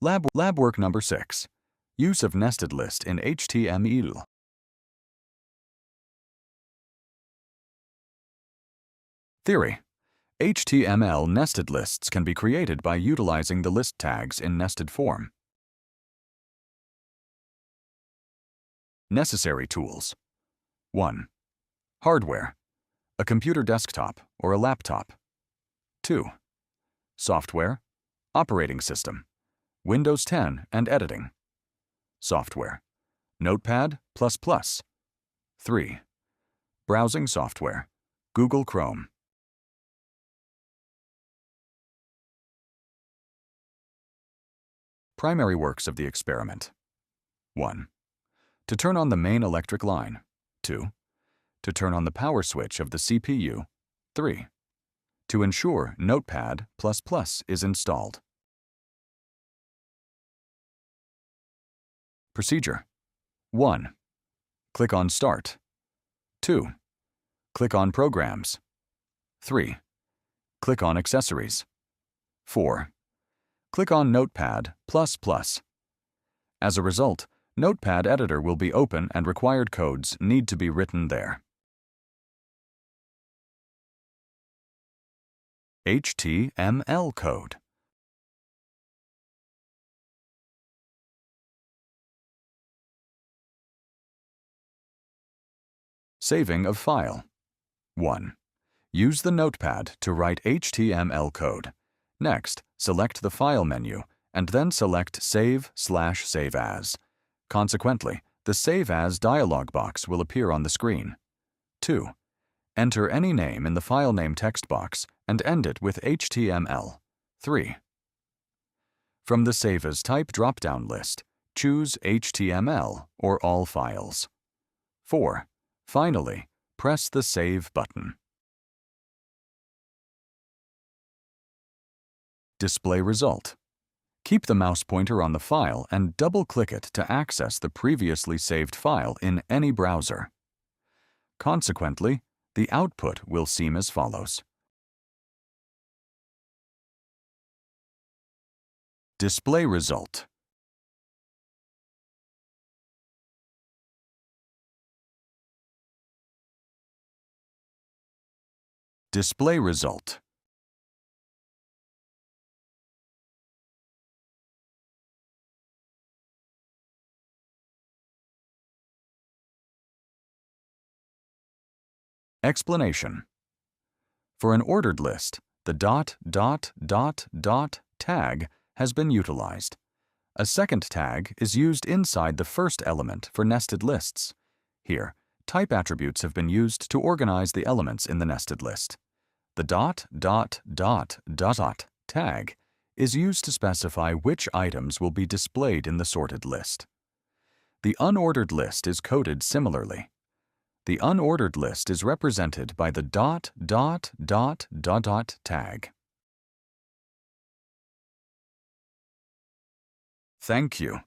Lab work number 6. Use of nested list in HTML. Theory. HTML nested lists can be created by utilizing the list tags in nested form. Necessary tools. 1. Hardware. A computer desktop or a laptop. 2. Software. Operating system. Windows 10 and editing. Software. Notepad++. 3. Browsing software. Google Chrome. Primary works of the experiment. 1. To turn on the main electric line. 2. To turn on the power switch of the CPU. 3. To ensure Notepad++ is installed. Procedure. 1. Click on Start. 2. Click on Programs. 3. Click on Accessories. 4. Click on Notepad++. As a result, Notepad Editor will be open and required codes need to be written there. HTML code. Saving of file. 1. Use the Notepad to write HTML code. Next, select the File menu and then select Save/Save As. Consequently, the Save As dialog box will appear on the screen. 2. Enter any name in the file name text box and end it with HTML. 3. From the Save As Type drop-down list, choose HTML or All Files. 4. Finally, press the Save button. Display result. Keep the mouse pointer on the file and double-click it to access the previously saved file in any browser. Consequently, the output will seem as follows. Display result. Display result. Explanation. For an ordered list, the ... tag has been utilized. A second tag is used inside the first element for nested lists. Here, type attributes have been used to organize the elements in the nested list. The ... tag is used to specify which items will be displayed in the sorted list. The unordered list is coded similarly. The unordered list is represented by the ... tag. Thank you.